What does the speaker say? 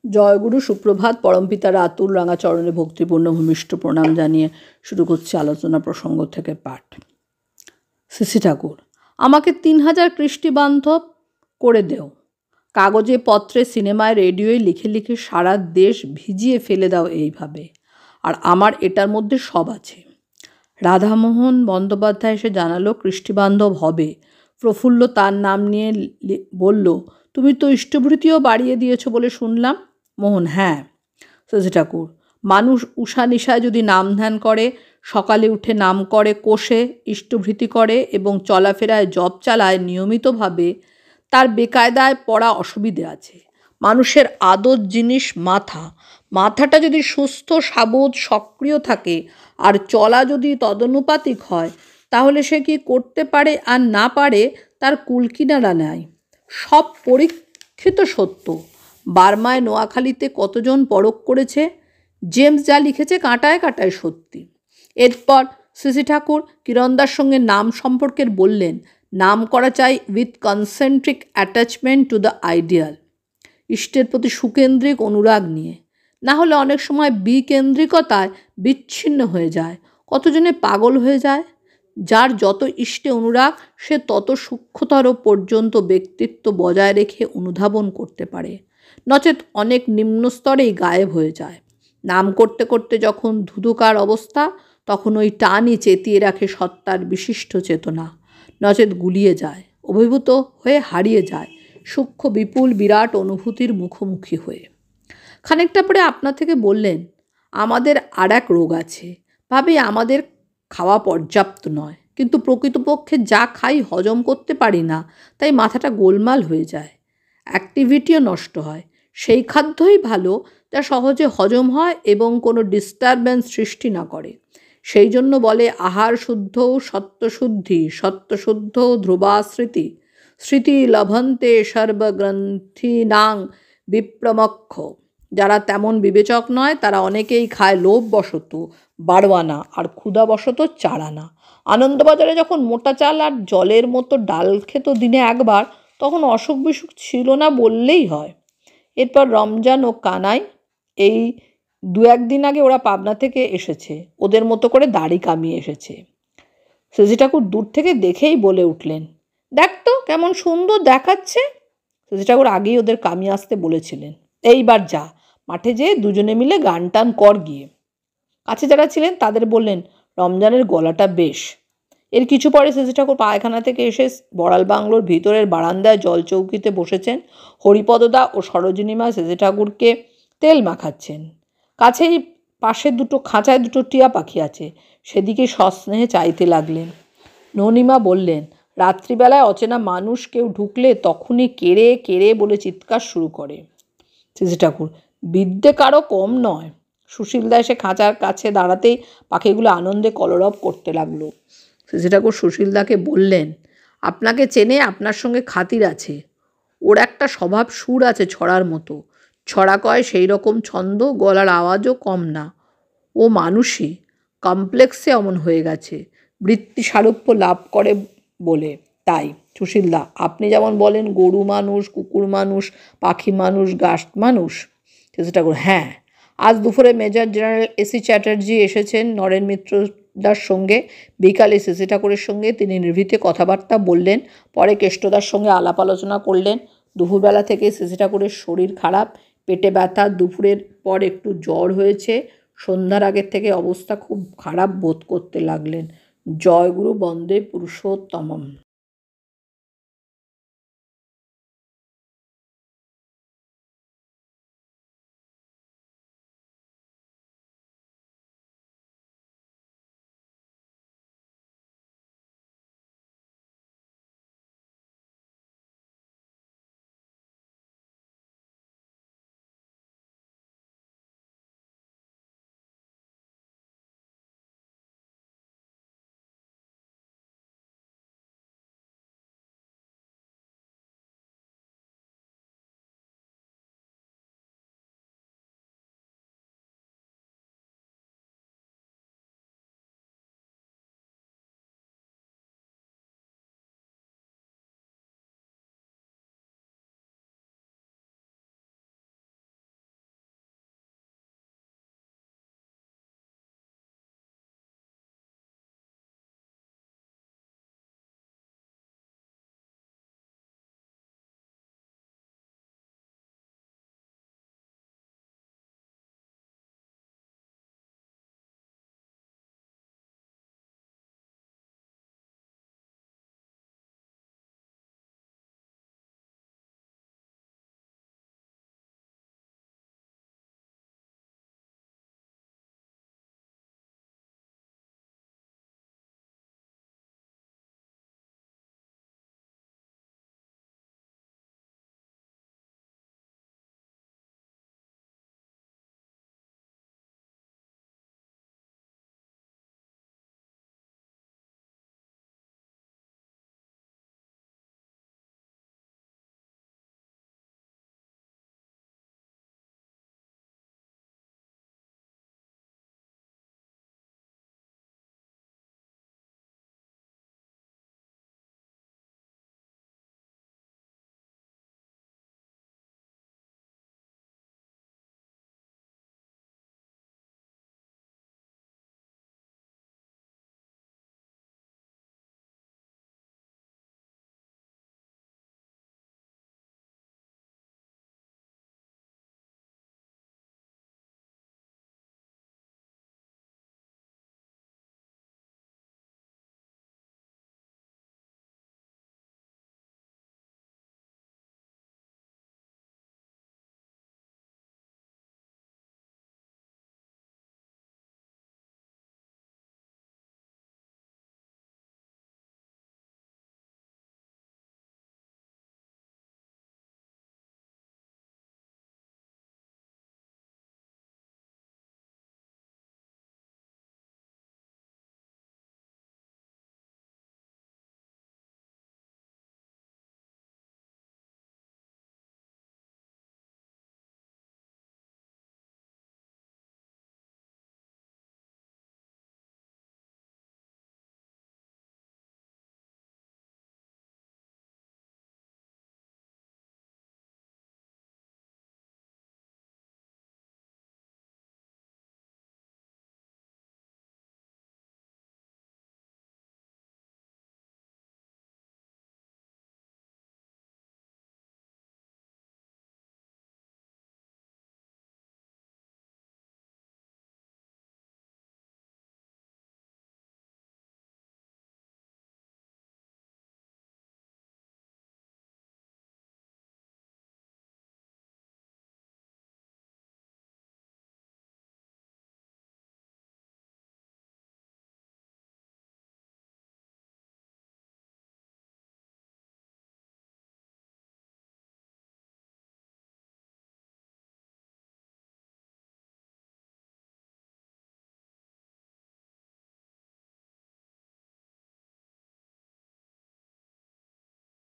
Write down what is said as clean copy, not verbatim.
জয়গুরু সুপ্রভাত। পরমপিতার আতুল রাঙা চরণে ভক্তিপূর্ণ ভূমিষ্ঠ প্রণাম জানিয়ে শুরু করছি আলোচনা প্রসঙ্গ থেকে পাঠ। শ্রী ঠাকুর, আমাকে 3000 কৃষ্টিবান্ধব করে দেও। কাগজে পত্রে সিনেমায় রেডিওয় লিখে লিখে সারা দেশ ভিজিয়ে ফেলে দাও এইভাবে। আর আমার এটার মধ্যে সব আছে। রাধামোহন বন্দ্যোপাধ্যায় এসে জানালো কৃষ্টিবান্ধব হবে। প্রফুল্ল তার নাম নিয়ে বলল, তুমি তো ইষ্টভৃতিও বাড়িয়ে দিয়েছ বলে শুনলাম। মোহন, হ্যাঁ। শ্রী ঠাকুর, মানুষ উষা নিশায় যদি নাম ধ্যান করে, সকালে উঠে নাম করে, কোষে ইষ্টভৃতি করে এবং চলাফেরায় জপ চালায় নিয়মিতভাবে, তার বেকায়দায় পড়া অসুবিধে আছে। মানুষের আদর জিনিস মাথা। মাথাটা যদি সুস্থ সাবুদ সক্রিয় থাকে আর চলা যদি তদনুপাতিক হয়, তাহলে সে কি করতে পারে আর না পারে তার কুলকিনারা নাই। সব পরীক্ষিত সত্য। বার্মায় নোয়াখালীতে কতজন পরখ করেছে। জেমস যা লিখেছে কাঁটায় কাঁটায় সত্যি। এরপর শ্রী ঠাকুর কিরণদার সঙ্গে নাম সম্পর্কের বললেন, নাম করা চাই with concentric attachment to the ideal. ইষ্টের প্রতি সুকেন্দ্রিক অনুরাগ নিয়ে। না হলে অনেক সময় বিকেন্দ্রিকতায় বিচ্ছিন্ন হয়ে যায়। কতজনে পাগল হয়ে যায়। যার যত ইষ্টে অনুরাগ সে তত সূক্ষ্মতর পর্যন্ত ব্যক্তিত্ব বজায় রেখে অনুধাবন করতে পারে, নচেত অনেক নিম্ন স্তরেই গায়েব হয়ে যায়। নাম করতে করতে যখন ধুধুকার অবস্থা, তখন ওই টানই চেতিয়ে রাখে সত্তার বিশিষ্ট চেতনা, নচেত গুলিয়ে যায়, অভিভূত হয়ে হারিয়ে যায় সূক্ষ্ম বিপুল বিরাট অনুভূতির মুখোমুখি হয়ে। খানিকটা পরে আপনা থেকে বললেন, আমাদের আর এক রোগ আছে। ভাবি আমাদের খাওয়া পর্যাপ্ত নয়, কিন্তু প্রকৃতপক্ষে যা খাই হজম করতে পারি না, তাই মাথাটা গোলমাল হয়ে যায়, অ্যাক্টিভিটিও নষ্ট হয়। সেই খাদ্যই ভালো যা সহজে হজম হয় এবং কোনো ডিস্টারবেন্স সৃষ্টি না করে। সেই জন্য বলে আহার শুদ্ধ সত্যশুদ্ধি, সত্যশুদ্ধ ধ্রুবাস্মৃতি, স্মৃতি লভন্তে সর্বগ্রন্থিনাং বিপ্রমক্ষ। যারা তেমন বিবেচক নয় তারা অনেকেই খায় লোভবশত 12 আনা আর ক্ষুধাবশত 4 আনা। আনন্দবাজারে যখন মোটা চাল আর জলের মতো ডাল খেত দিনে একবার, তখন অসুখ বিসুখ ছিল না বললেই হয়। এরপর রমজান ও কানাই, এই 2-1 দিন আগে ওরা পাবনা থেকে এসেছে, ওদের মতো করে দাড়ি কামিয়ে এসেছে। শ্রী ঠাকুর দূর থেকে দেখেই বলে উঠলেন, দেখ তো কেমন সুন্দর দেখাচ্ছে। শ্রী ঠাকুর আগেই ওদের কামিয়ে আসতে বলেছিলেন। এইবার যা, মাঠে যেয়ে দুজনে মিলে গান টান কর গিয়ে। কাছে যারা ছিলেন তাদের বললেন, রমজানের গলাটা বেশ। এর কিছু পরে শ্রী ঠাকুর পায়খানা থেকে এসে বড়াল বাংলোর ভিতরের বারান্দায় জলচৌকিতে বসেছেন। হরিপদদা ও সরোজিনীমা শ্রী ঠাকুরকে তেল মাখাচ্ছেন। কাছেই পাশে খাঁচায় দুটো টিয়া পাখি আছে, সেদিকে সস্নেহে চাইতে লাগলেন। ননিমা বললেন, রাত্রিবেলায় অচেনা মানুষ কেউ ঢুকলে তখনই কেড়ে কেড়ে বলে চিৎকার শুরু করে। শ্রী ঠাকুর, বিদ্যে কারো কম নয়। সুশীলদা এসে খাঁচার কাছে দাঁড়াতেই পাখিগুলো আনন্দে কলরব করতে লাগলো। শ্রী ঠাকুর সুশীলদাকে বললেন, আপনাকে চেনে, আপনার সঙ্গে খাতির আছে। ওর একটা স্বভাব সুর আছে ছড়ার মতো। ছড়া কয় সেই রকম ছন্দ, গলার আওয়াজও কম না। ও মানুষই, কমপ্লেক্সে অমন হয়ে গেছে, বৃত্তি সারূপ্য লাভ করে বলে। তাই সুশীলদা, আপনি যেমন বলেন গরু মানুষ, কুকুর মানুষ, পাখি মানুষ, গাছ মানুষ। শ্রী ঠাকুর, হ্যাঁ। আজ দুপুরে মেজর জেনারেল এসি চ্যাটার্জি এসেছেন নরেন মিত্রদার সঙ্গে। বিকালে শ্রী ঠাকুরের সঙ্গে তিনি নিভৃতে কথাবার্তা বললেন। পরে কেষ্টদার সঙ্গে আলাপ আলোচনা করলেন। দুপুরবেলা থেকে শ্রী ঠাকুরের শরীর খারাপ, পেটে ব্যথা, দুপুরের পর একটু জ্বর হয়েছে। সন্ধ্যার আগের থেকে অবস্থা খুব খারাপ বোধ করতে লাগলেন। জয়গুরু বন্দে পুরুষোত্তমম।